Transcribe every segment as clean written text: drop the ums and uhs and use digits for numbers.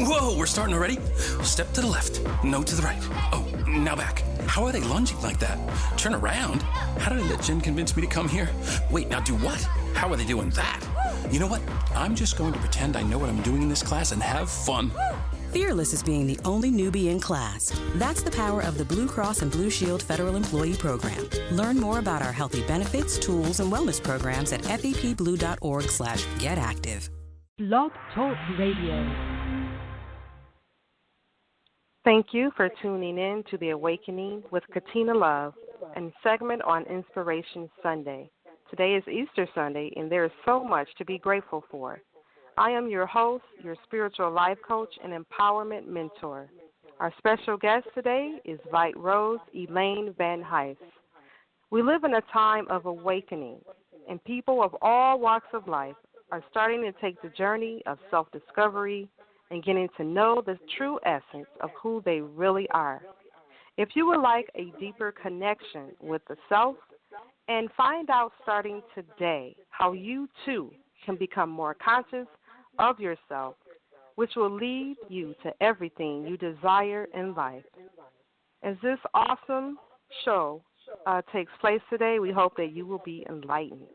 Whoa, we're starting already? Step to the left, no to the right. Oh, now back. How are they lunging like that? Turn around? How did I let Jen convince me to come here? Wait, now do what? How are they doing that? You know what? I'm just going to pretend I know what I'm doing in this class and have fun. Fearless is being the only newbie in class. That's the power of the Blue Cross and Blue Shield Federal Employee Program. Learn more about our healthy benefits, tools, and wellness programs at fepblue.org/getactive. Blog Talk Radio. Thank you for tuning in to The Awakening with Katina Love and segment on Inspiration Sunday. Today is Easter Sunday, and there is so much to be grateful for. I am your host, your spiritual life coach and empowerment mentor. Our special guest today is Viterose Elaine Van Huis. We live in a time of awakening, and people of all walks of life are starting to take the journey of self-discovery and getting to know the true essence of who they really are. If you would like a deeper connection with the self and find out starting today how you too can become more conscious of yourself, which will lead you to everything you desire in life. As this awesome show takes place today, we hope that you will be enlightened.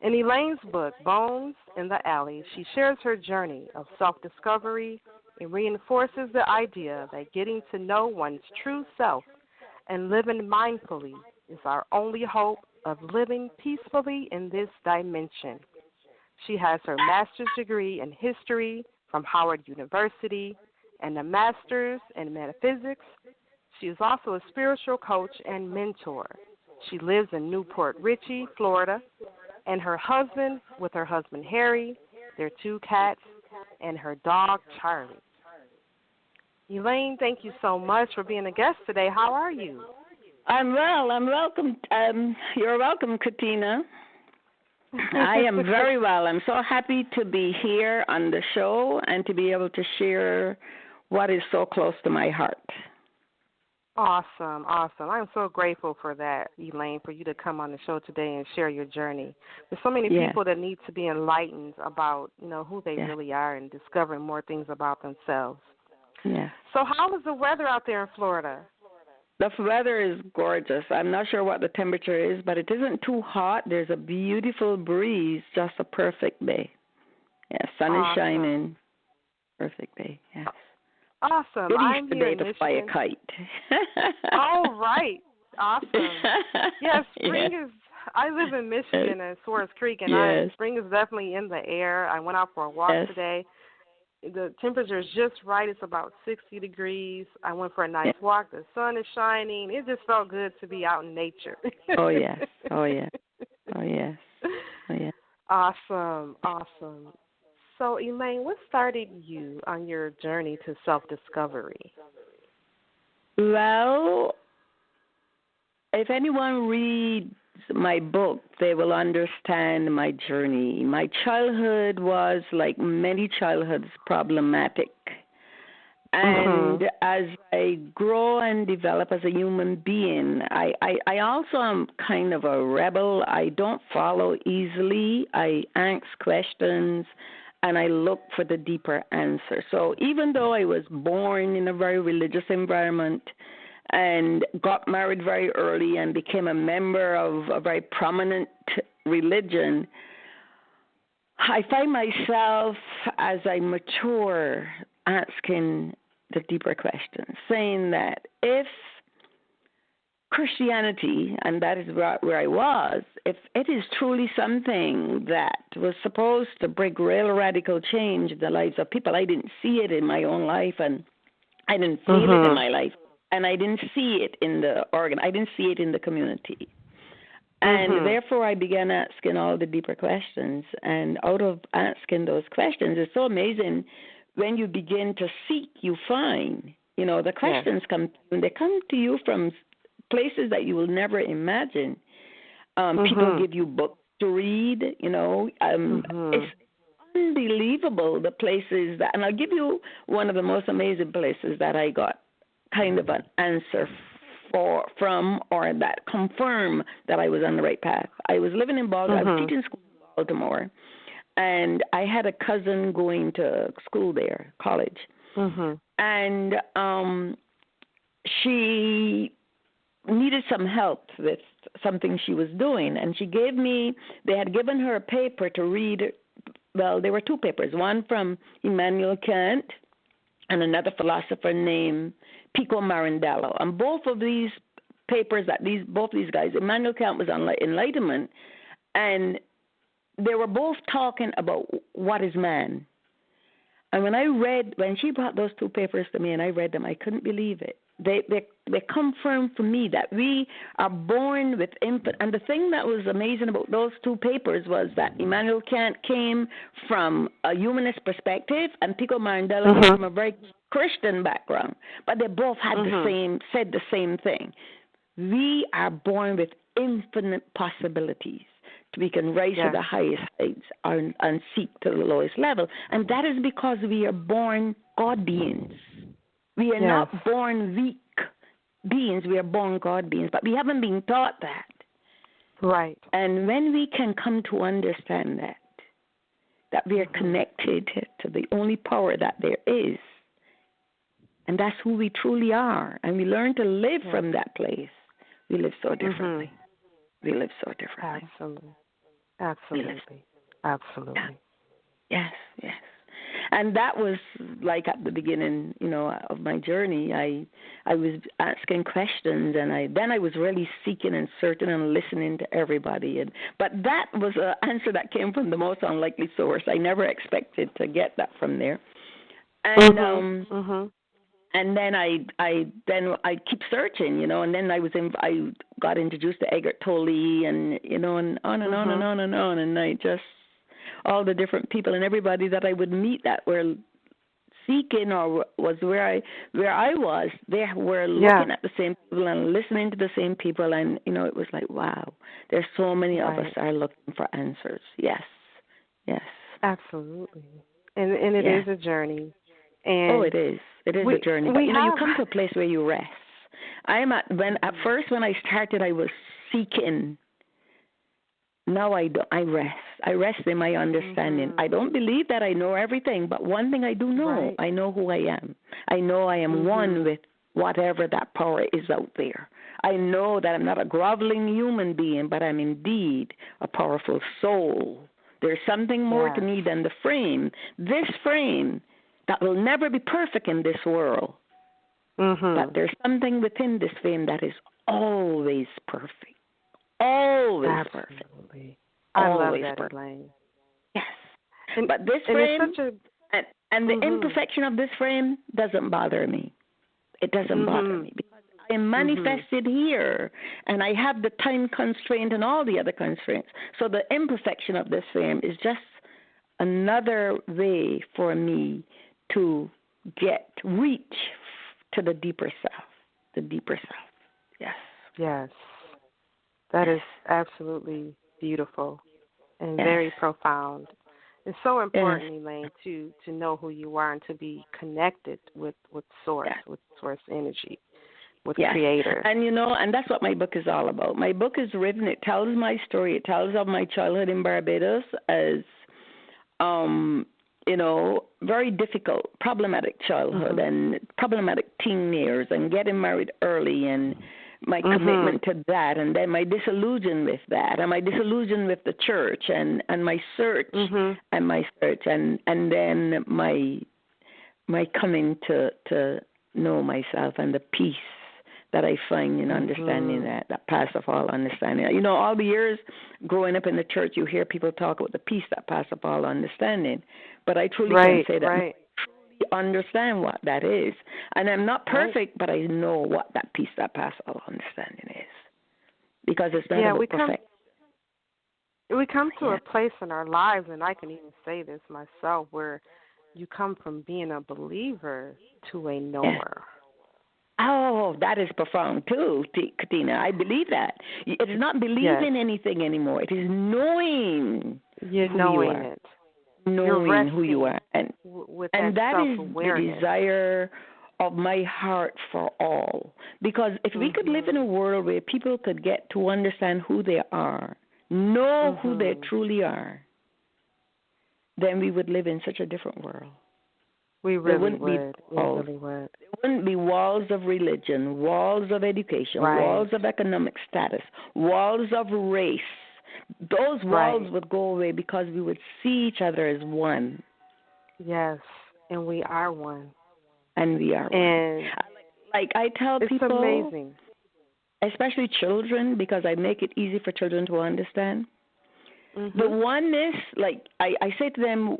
In Elaine's book, Bones in the Alley, she shares her journey of self-discovery and reinforces the idea that getting to know one's true self and living mindfully is our only hope of living peacefully in this dimension. She has her master's degree in history from Howard University and a master's in metaphysics. She is also a spiritual coach and mentor. She lives in Port Richey, Florida, and her husband, Harry, their 2 cats, and her dog, Charlie. Elaine, thank you so much for being a guest today. How are you? I'm well. I'm welcome. You're welcome, Katina. I am very well. I'm so happy to be here on the show and to be able to share what is so close to my heart. Awesome. I'm so grateful for that, Elaine, for you to come on the show today and share your journey. There's so many people that need to be enlightened about, who they really are and discovering more things about themselves. Yeah. So how is the weather out there in Florida? The weather is gorgeous. I'm not sure what the temperature is, but it isn't too hot. There's a beautiful breeze, just a perfect day. Yeah, sun is shining. Perfect day, yes. Awesome. I'm here to fly a kite. All right. Awesome. Yes, spring is, I live in Michigan and Swartz Creek, and spring is definitely in the air. I went out for a walk today. The temperature is just right. It's about 60 degrees. I went for a nice walk. The sun is shining. It just felt good to be out in nature. Oh, yes. Awesome. So, Elaine, what started you on your journey to self-discovery? Well, if anyone reads my book, they will understand my journey. My childhood was, like many childhoods, problematic. And as I grow and develop as a human being, I also am kind of a rebel. I don't follow easily. I ask questions, and I look for the deeper answer. So even though I was born in a very religious environment and got married very early and became a member of a very prominent religion, I find myself, as I mature, asking the deeper questions, saying that if Christianity, and that is where I was, if it is truly something that was supposed to bring real radical change in the lives of people, I didn't see it in my own life, and I didn't feel it in my life, and I didn't see it in the organ. I didn't see it in the community. And therefore, I began asking all the deeper questions. And out of asking those questions, it's so amazing. When you begin to seek, you find. The questions come, and they come to you from places that you will never imagine. People give you books to read. It's unbelievable the places that, and I'll give you one of the most amazing places that I got kind of an answer from, or that confirm that I was on the right path. I was living in Baltimore. I was teaching school in Baltimore, and I had a cousin going to school there, college, and she needed some help with something she was doing, and they had given her a paper to read. Well, there were two papers, one from Immanuel Kant and another philosopher named Pico Marandello. And both of these papers both these guys, Immanuel Kant was on enlightenment, and they were both talking about what is man. And when she brought those two papers to me and I read them, I couldn't believe it. They confirmed for me that we are born with infinite. And the thing that was amazing about those two papers was that Immanuel Kant came from a humanist perspective, and Pico Marandello came from a very Christian background. But they both had said the same thing. We are born with infinite possibilities. We can rise to the highest heights and seek to the lowest level. And that is because we are born God beings. We are not born weak beings. We are born God beings. But we haven't been taught that. Right. And when we can come to understand that we are connected to the only power that there is, and that's who we truly are, and we learn to live from that place, we live so differently. We live so differently. Absolutely. Yes. And that was like at the beginning, of my journey. I was asking questions, and then I was really seeking and searching and listening to everybody. But that was an answer that came from the most unlikely source. I never expected to get that from there. And and then I keep searching, and then I got introduced to Eckhart Tolle, and and on and on and on and on, and I just all the different people and everybody that I would meet that were seeking or was where I was, they were looking at the same people and listening to the same people, and it was like, wow, there's so many of us are looking for answers. Yes, absolutely, and it is a journey. And it is a journey. But you come to a place where you rest. At first when I started, I was seeking. Now I rest. I rest in my understanding. I don't believe that I know everything, but one thing I do know, I know who I am. I know I am one with whatever that power is out there. I know that I'm not a groveling human being, but I'm indeed a powerful soul. There's something more to me than the frame. This frame that will never be perfect in this world. But there's something within this frame that is always perfect. Always perfect. I love that, Elaine. Yes. But this frame and the imperfection of this frame doesn't bother me. It doesn't bother me because I am manifested here, and I have the time constraint and all the other constraints. So the imperfection of this frame is just another way for me to reach to the deeper self. Yes. That is absolutely beautiful and very profound. It's so important, Elaine, to know who you are and to be connected with Source, with Source energy, with Creator. And and that's what my book is all about. My book is written, it tells my story, it tells of my childhood in Barbados as very difficult, problematic childhood and problematic teen years and getting married early and my commitment to that, and then my disillusion with that, and my disillusion with the church, and my search, and then my coming to know myself and the peace that I find in understanding that passeth all understanding. All the years growing up in the church, you hear people talk about the peace that passeth all understanding, but I truly can say that I truly understand what that is. And I'm not perfect, but I know what that peace that passeth all understanding is, because it's not about perfection. We come to a place in our lives, and I can even say this myself, where you come from being a believer to a knower. Oh, that is profound too, Katina. I believe that. It's not believing anything anymore. It is knowing You're knowing it. Knowing who you are. And that is the desire of my heart for all. Because if we could live in a world where people could get to understand who they are, know who they truly are, then we would live in such a different world. We really would. We really would. There wouldn't be walls of religion, walls of education, walls of economic status, walls of race. Those walls would go away because we would see each other as one. Yes, and we are one. And we are one. Like I tell people, it's amazing. Especially children, because I make it easy for children to understand. Mm-hmm. The oneness, like I say to them,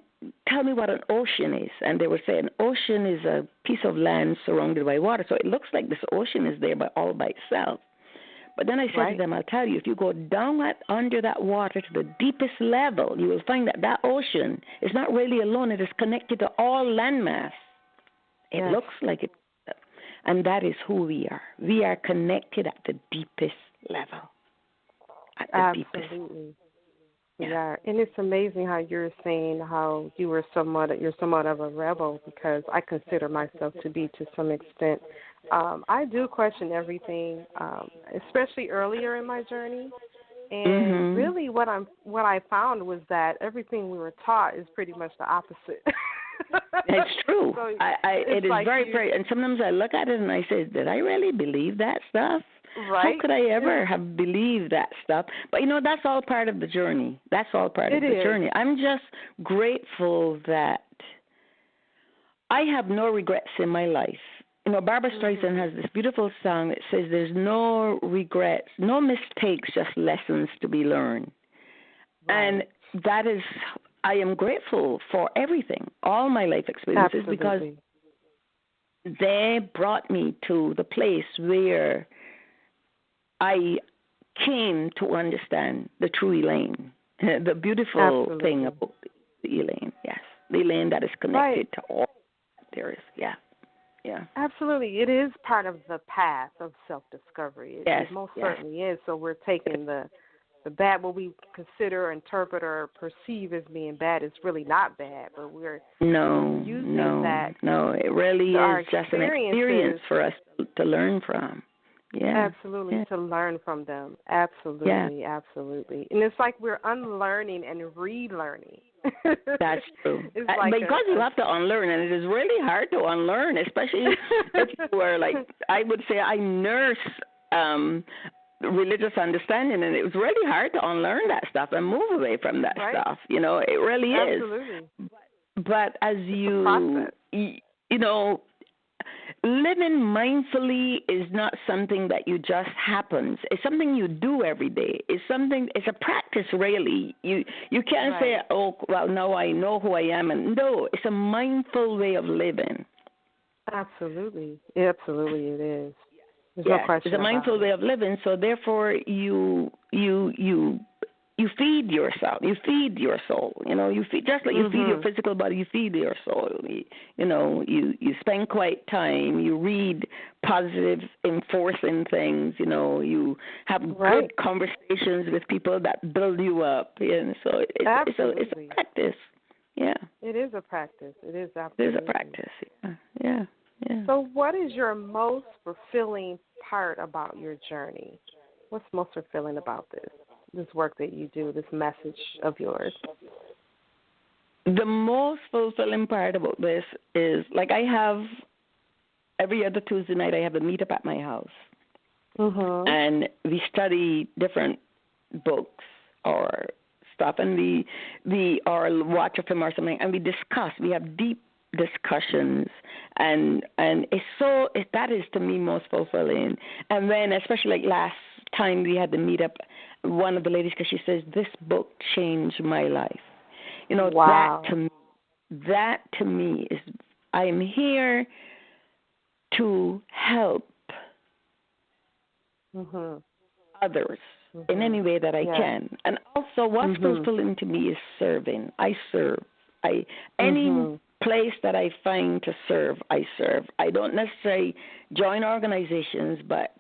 tell me what an ocean is. And they would say an ocean is a piece of land surrounded by water. So it looks like this ocean is there all by itself. But then I said to them, I'll tell you, if you go down under that water to the deepest level, you will find that ocean is not really alone. It is connected to all landmass. It looks like it. And that is who we are. We are connected at the deepest level. Absolutely. We are. And it's amazing how you're saying how you're somewhat of a rebel, because I consider myself to be to some extent. I do question everything, especially earlier in my journey. And really what I found was that everything we were taught is pretty much the opposite. It's true. So it is like very, and sometimes I look at it and I say, did I really believe that stuff? Right. How could I ever have believed that stuff? But, that's all part of the journey. That's all part of the journey. I'm just grateful that I have no regrets in my life. Barbara Streisand has this beautiful song that says there's no regrets, no mistakes, just lessons to be learned. Right. And that is, I am grateful for everything, all my life experiences, because they brought me to the place where I came to understand the true Elaine, the beautiful thing about the Elaine, the Elaine that is connected to all there is, Yeah. Absolutely. It is part of the path of self-discovery. It most certainly is. So we're taking the bad, what we consider, or interpret, or perceive as being bad is really not bad, but we're using that. No, it really is just an experience for us to learn from. Yeah. Absolutely, to learn from them. Absolutely, absolutely. And it's like we're unlearning and relearning. That's true. Like because you have to unlearn, and it is really hard to unlearn, especially if you were like, I would say I nurse religious understanding, and it was really hard to unlearn that stuff and move away from that stuff. It really is. Absolutely. But as living mindfully is not something that you just happens. It's something you do every day. It's a practice, really. You can't say, oh, well, now I know who I am. And no, it's a mindful way of living. Absolutely. Absolutely it is. There's no question. It's a mindful way of living, so therefore you feed yourself. You feed your soul. You feed, just like you feed your physical body. You feed your soul. You spend quiet time. You read positive, enforcing things. You have good conversations with people that build you up. So it's a practice. Yeah. It is a practice. It is absolutely. It is a practice. Yeah. So, what is your most fulfilling part about your journey? What's most fulfilling about this work that you do, this message of yours? The most fulfilling part about this is, like, I have every other Tuesday night I have a meetup at my house, and we study different books or stuff, and we or watch a film or something, and we discuss. We have deep discussions, and that is to me most fulfilling. And then, especially like last time we had the meetup, one of the ladies, because she says, this book changed my life. Wow. That to me is, I am here to help others in any way that I can. And also what's fulfilling to me is serving. I serve. Any place that I find to serve, I serve. I don't necessarily join organizations, but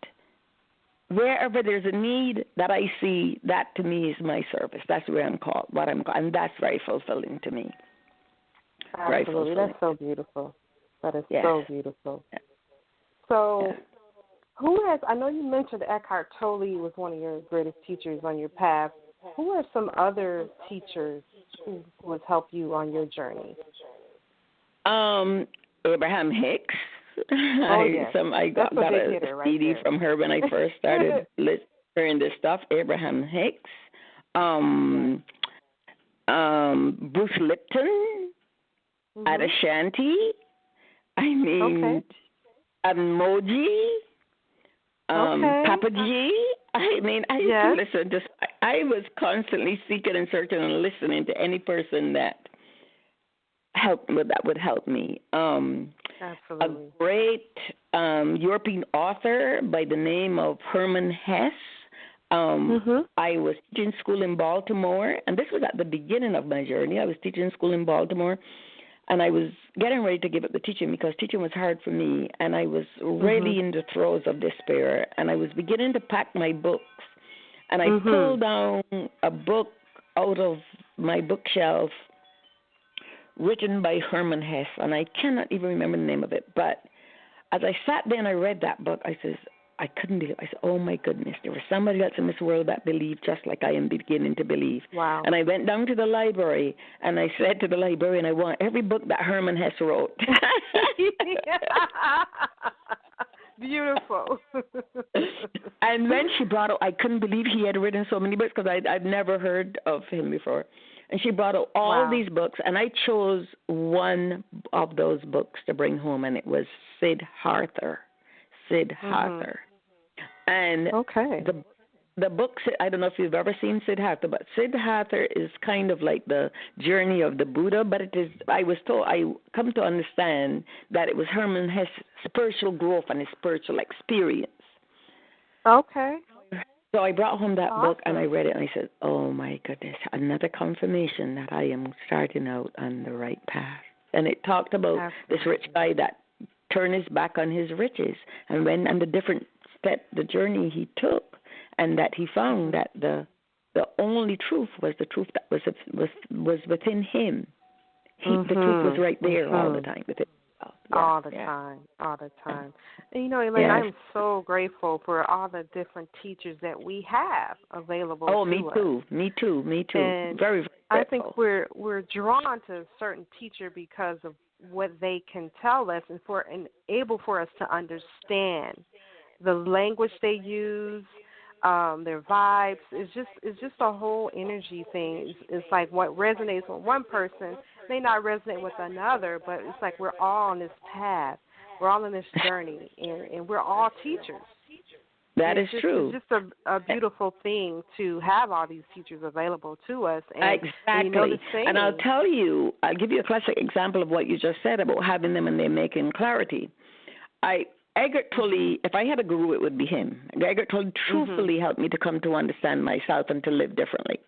wherever there's a need that I see, that to me is my service. That's where I'm called, and that's very fulfilling to me. Absolutely. That's so beautiful. That is so beautiful. Yeah. So I know you mentioned Eckhart Tolle was one of your greatest teachers on your path. Who are some other teachers who has helped you on your journey? Abraham Hicks. Yes. I got a CD right from her when I first started hearing this stuff. Abraham Hicks. Bruce Lipton. Adashanti. Emoji. Papa G. I used to listen. I was constantly seeking and searching and listening to any person that would help me. Absolutely. A great European author by the name of Herman Hesse. I was teaching school in Baltimore, and this was at the beginning of my journey. I was teaching school in Baltimore, and I was getting ready to give up the teaching because teaching was hard for me, and I was really in the throes of despair, and I was beginning to pack my books, and I pulled down a book out of my bookshelf written by Herman Hesse, and I cannot even remember the name of it, but as I sat there and I read that book, I couldn't believe it. I said, oh, my goodness, there was somebody else in this world that believed just like I am beginning to believe. Wow. And I went down to the library, and I said to the librarian, I want every book that Herman Hesse wrote. Beautiful. And when she brought out, I couldn't believe he had written so many books because I'd never heard of him before. And she brought out all these books, and I chose one of those books to bring home, and it was Siddhartha. And the book, I don't know if you've ever seen Siddhartha, but Siddhartha is kind of like the journey of the Buddha, but it is, I come to understand that it was Herman Hesse's spiritual growth and his spiritual experience. Okay. So I brought home that book, and I read it, and I said, oh, my goodness, another confirmation that I am starting out on the right path. And it talked about this rich guy that turned his back on his riches and went on the different step, the journey he took, and that he found that the only truth was the truth that was within him. The truth was right there all the time within himself. All the time. And, Elaine, I'm so grateful for all the different teachers that we have available to us. Me too. And very, very grateful. I think we're drawn to a certain teacher because of what they can tell us and able for us to understand the language they use, their vibes. It's just a whole energy thing. It's like what resonates with one person may not resonate with another, but it's like we're all on this path. We're all on this journey, and we're all teachers. That is true. It's just a beautiful thing to have all these teachers available to us. And, exactly. And I'll give you a classic example of what you just said about having them and they're making clarity. Egbert Tolle, if I had a guru, it would be him. Egbert Tolle truthfully helped me to come to understand myself and to live differently.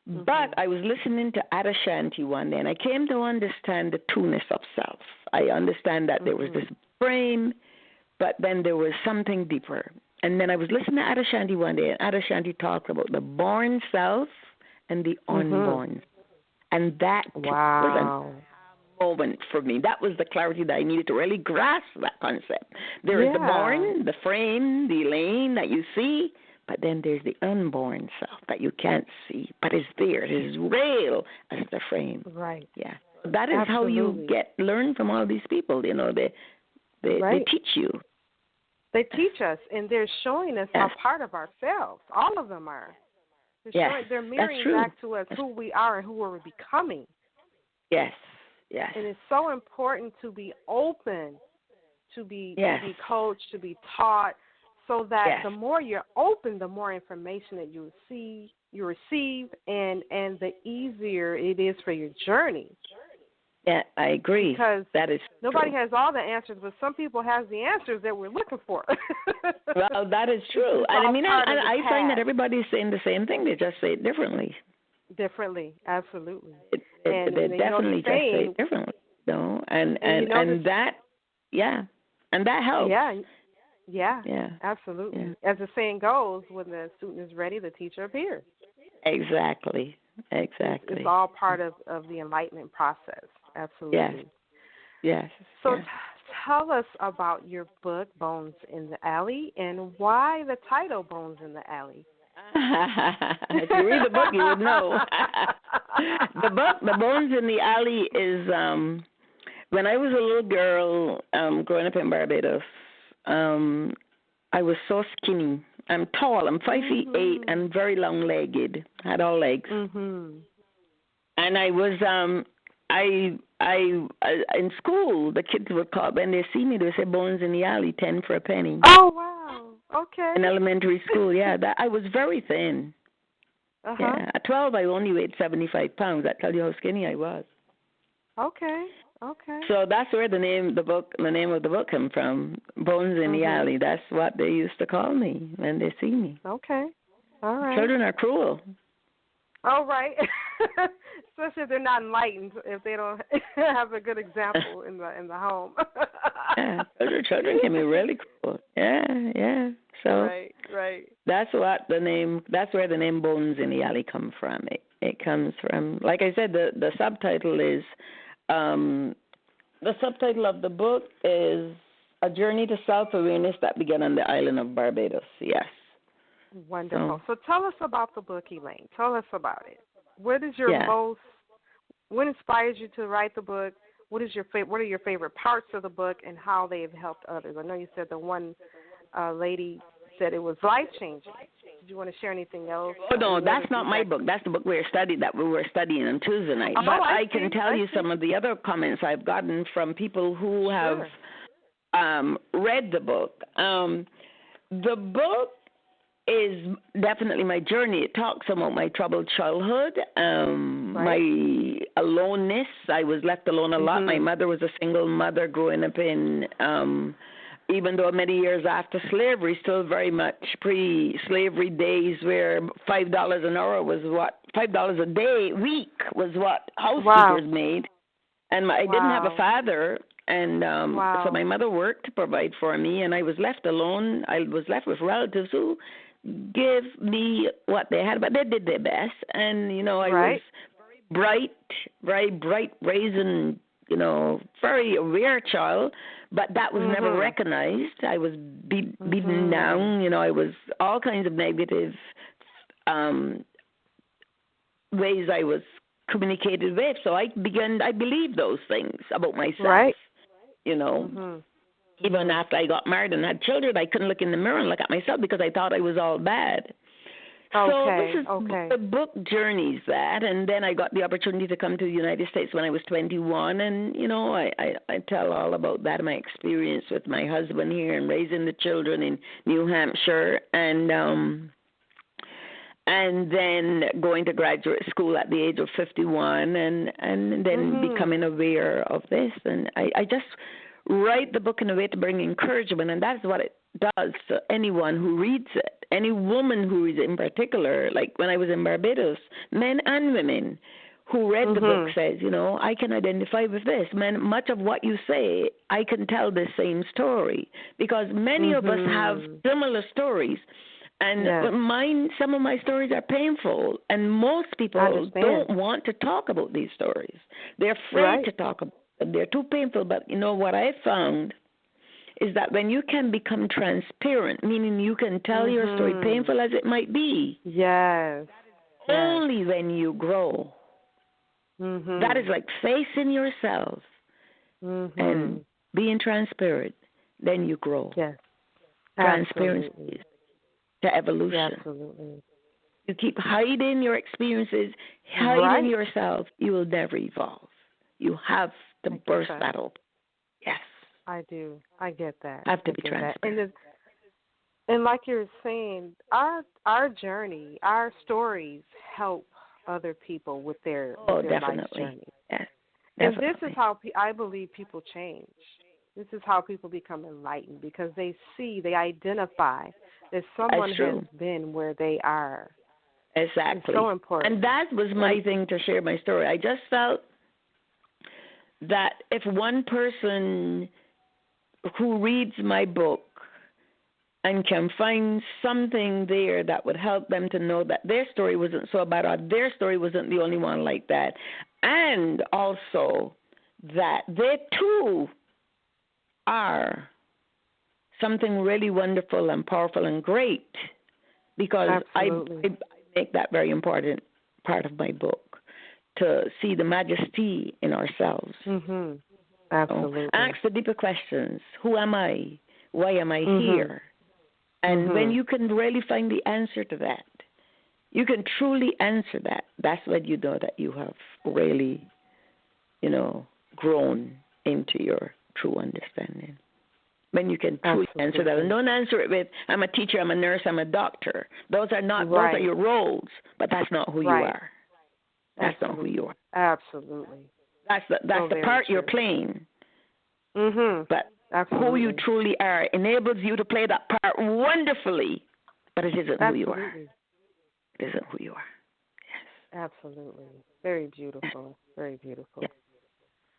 But I was listening to Adashanti one day, and I came to understand the two-ness of self. I understand that there was this frame, but then there was something deeper. And then I was listening to Adashanti one day, and Adashanti talked about the born self and the unborn. And that was a moment for me. That was the clarity that I needed to really grasp that concept. There is the born, the frame, the Elaine that you see, but then there's the unborn self that you can't see, but it's there. It is real as the frame. Right. Yeah. That is how you learn from all these people. They teach you. They teach us, and they're showing us a part of ourselves. All of them are. They're mirroring back to us who we are and who we're becoming. Yes. And it's so important to be open, to be coached, to be taught, so that the more you're open, the more information that you receive, and the easier it is for your journey. Yeah, I agree. Because that is nobody true. has all the answers, but some people have the answers that we're looking for. Well, that is true. And I find that everybody's saying the same thing. They just say it differently. Differently, absolutely. They definitely just say it differently. And that helps. Yeah, absolutely. Yeah. As the saying goes, when the student is ready, the teacher appears. Exactly. It's all part of the enlightenment process. Absolutely. Yes. So tell us about your book, Bones in the Alley, and why the title Bones in the Alley. If you read the book, you would know. The book, The Bones in the Alley, is when I was a little girl growing up in Barbados, I was so skinny. I'm tall. I'm 5'8" and very long-legged. Had all legs. And I was in school, the kids would call, when they see me, they say, "Bones in the Alley, 10 for a penny." Oh, wow. Okay. In elementary school, yeah. I was very thin. Yeah. At 12, I only weighed 75 pounds. That tells you how skinny I was. Okay. So that's where the name of the book came from, Bones in the Alley. That's what they used to call me when they see me. Okay. All right. Children are cruel. All right. Especially if they're not enlightened, if they don't have a good example in the home. Yeah, children can be really cruel. Yeah. So right. That's where the name Bones in the Alley comes from. It comes from, like I said, the subtitle is. The subtitle of the book is A Journey to Self-Awareness That Began on the Island of Barbados. Yes. Wonderful. So tell us about the book, Elaine. Tell us about it. What inspires you to write the book? What are your favorite parts of the book and how they have helped others? I know you said the one lady said it was life-changing. Did you want to share anything else? Oh, no, that's not my book. That's the book we were studying on Tuesday night. But I can tell you some of the other comments I've gotten from people who have read the book. The book is definitely my journey. It talks about my troubled childhood, my aloneness. I was left alone a lot. My mother was a single mother growing up in even though many years after slavery, still very much pre-slavery days where $5 an hour was $5 a week was what housekeepers made. And I didn't have a father, and so my mother worked to provide for me, and I was left alone. I was left with relatives who gave me what they had, but they did their best. And, I was very bright, brazen, very aware child, but that was never recognized. I was beaten down. I was all kinds of negative ways I was communicated with. So I believed those things about myself. Even after I got married and had children, I couldn't look in the mirror and look at myself because I thought I was all bad. The book journeys that, and then I got the opportunity to come to the United States when I was 21, and, I tell all about that, my experience with my husband here and raising the children in New Hampshire, and then going to graduate school at the age of 51, and then becoming aware of this, and I just write the book in a way to bring encouragement, and that's what it does to anyone who reads it, any woman who reads it in particular. Like when I was in Barbados, men and women who read the book says, I can identify with this. Man, much of what you say, I can tell the same story because many of us have similar stories. And some of my stories are painful, and most people don't want to talk about these stories. They're afraid to talk about them. They're too painful. But what I found is that when you can become transparent, meaning you can tell your story, painful as it might be, only when you grow. That is like facing yourself and being transparent, then you grow. Transparency to evolution. Absolutely. You keep hiding your experiences, hiding yourself, you will never evolve. You have to burst that open. Yes. I do. I get that. Have to be transparent. And like you're saying, our journey, our stories help other people with their life journey. Yes, and this is how I believe people change. This is how people become enlightened because they identify that someone has been where they are. Exactly. It's so important. And that was my thing to share my story. I just felt that if one person who reads my book and can find something there that would help them to know that their story wasn't so bad or their story wasn't the only one like that, and also that they too are something really wonderful and powerful and great, because I Absolutely. make that very important part of my book, to see the majesty in ourselves. Mhm. Absolutely. Ask the deeper questions. Who am I? Why am I Mhm. here? And when Mhm. you can really find the answer to that, you can truly answer that, that's when you know that you have really, grown into your true understanding. When you can truly answer that. And don't answer it with, I'm a teacher, I'm a nurse, I'm a doctor. Those are not, those are your roles, but that's not who you are. That's not who you are. Absolutely. That's the part you're playing. Mhm. But who you truly are enables you to play that part wonderfully, but it isn't who you are. It isn't who you are. Yes. Absolutely. Very beautiful. Very beautiful. Yes.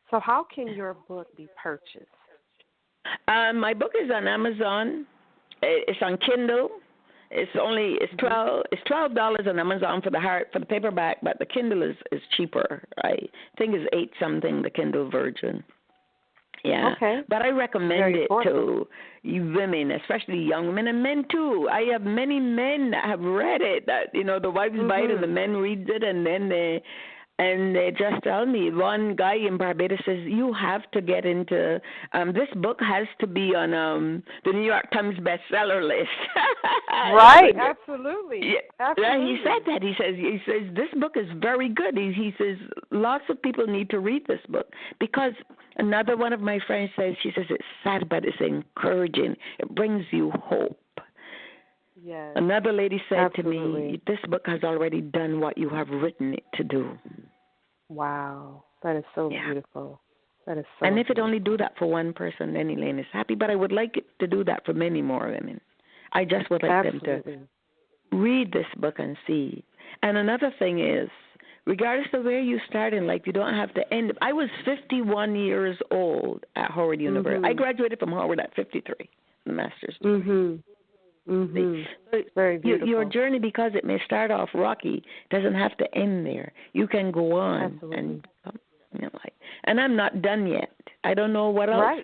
So how can your book be purchased? My book is on Amazon. It's on Kindle. It's $12 on Amazon for the paperback, but the Kindle is cheaper. I think it's $8 something, the Kindle version. Yeah. Okay. But I recommend it to women, especially young women and men too. I have many men that have read it. That the wives buy it and the men read it, and then they just tell me. One guy in Barbados says, you have to get into this book has to be on the New York Times bestseller list. Right, absolutely. Yeah, absolutely. he said that. He says this book is very good. He says lots of people need to read this book, because another one of my friends says, she says it's sad but it's encouraging. It brings you hope. Yes. Another lady said absolutely. to me, this book has already done what you have written it to do. Wow, that is so beautiful. That is so. And if it only do that for one person, then Elaine is happy. But I would like it to do that for many more women. I just would like them to read this book and see. And another thing is, regardless of where you start in life, you don't have to end. I was 51 years old at Howard University. I graduated from Howard at 53, the master's degree. Very beautiful. Your journey, because it may start off rocky, doesn't have to end there. You can go on and I'm not done yet. I don't know what else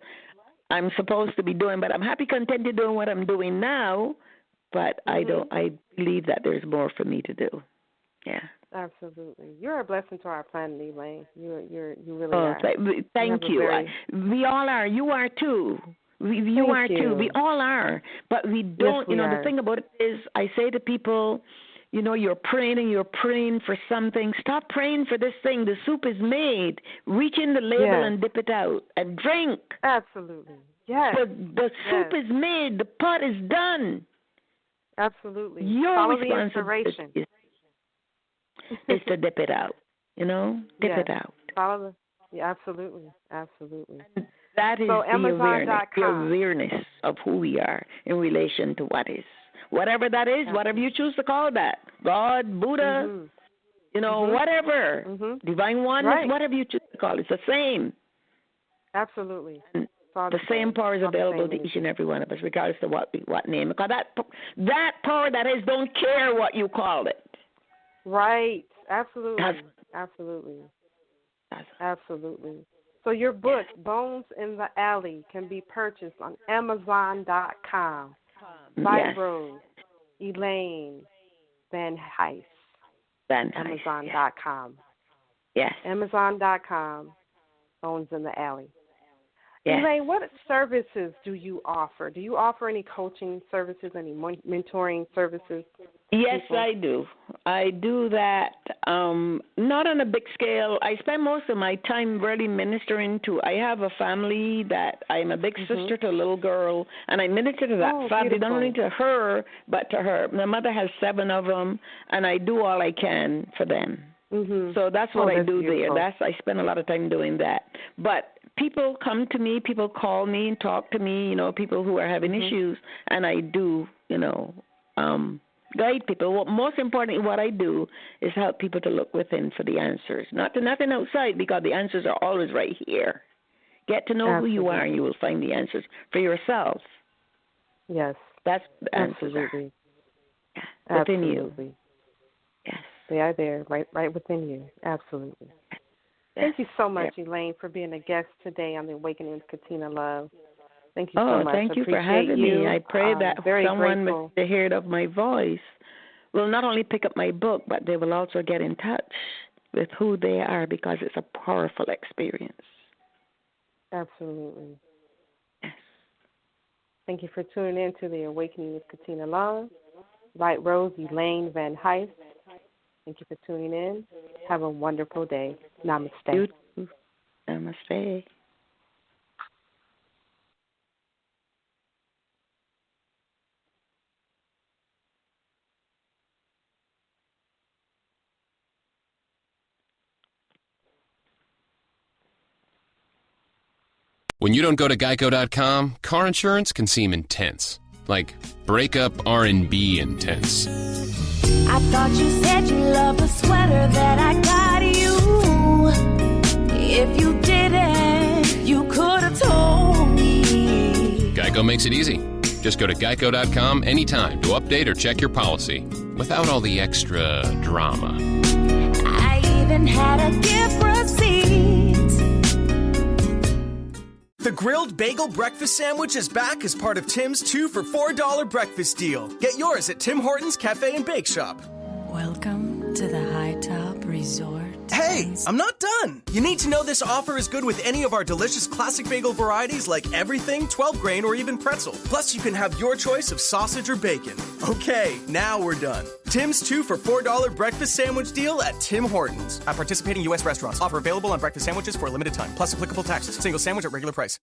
I'm supposed to be doing, but I'm happy, contented doing what I'm doing now. But I believe that there's more for me to do. Yeah. Absolutely. You're a blessing to our planet, Elaine. You really are. Thank you. We all are. You are too. You are too. We all are. But we don't, the thing about it is, I say to people, you're praying and you're praying for something. Stop praying for this thing. The soup is made. Reach in the label and dip it out and drink. Absolutely. Yes. The soup is made. The pot is done. Absolutely. Your Follow responsibility is to dip it out. Dip it out. Follow absolutely. And that is the awareness of who we are in relation to what is. Whatever that is, whatever you choose to call that. God, Buddha, whatever. Divine oneness, whatever you choose to call it. It's the same. Absolutely. And the same power is available to each and every one of us, regardless of what name. Because that power that is don't care what you call it. Right. Absolutely. Absolutely. So your book, Bones in the Alley, can be purchased on Amazon.com. Viterose Elaine Van Huis. Amazon.com. Yes. Amazon.com. Bones in the Alley. Yes. Elaine, what services do you offer? Do you offer any coaching services, any mentoring services? Yes, I do. I do that, not on a big scale. I spend most of my time really ministering to. I have a family that I'm a big sister to a little girl, and I minister to that family, not only to her, but to her. My mother has 7 of them, and I do all I can for them. So that's what I do there. I spend a lot of time doing that. But people come to me, people call me and talk to me, people who are having issues, and I do, guide people. Most importantly, what I do is help people to look within for the answers, not to nothing outside, because the answers are always right here. Get to know who you are, and you will find the answers for yourself. Yes. That's the answers are. Yeah, within you. Yes. They are there, right within you. Absolutely. Thank you so much, Elaine, for being a guest today on the Awakening with Katina Love. Thank you so much. Thank you for having me. I pray that someone with the heard of my voice will not only pick up my book, but they will also get in touch with who they are, because it's a powerful experience. Absolutely. Yes. Thank you for tuning in to The Awakening with Katina Love. Viterose Elaine Van Huis. Thank you for tuning in. Have a wonderful day. Namaste. You too. Namaste. When you don't go to Geico.com, car insurance can seem intense. Like breakup R&B intense. I thought you said you loved the sweater that I got you. If you didn't, you could have told me. Geico makes it easy. Just go to Geico.com anytime to update or check your policy without all the extra drama. I even had a gift receipt. The grilled bagel breakfast sandwich is back as part of Tim's 2 for $4 breakfast deal. Get yours at Tim Hortons Cafe and Bake Shop. Welcome to the High Top Resort. Hey, I'm not done. You need to know this offer is good with any of our delicious classic bagel varieties like everything, 12 grain, or even pretzel. Plus, you can have your choice of sausage or bacon. Okay, now we're done. Tim's 2 for $4 breakfast sandwich deal at Tim Hortons. At participating U.S. restaurants. Offer available on breakfast sandwiches for a limited time. Plus applicable taxes. Single sandwich at regular price.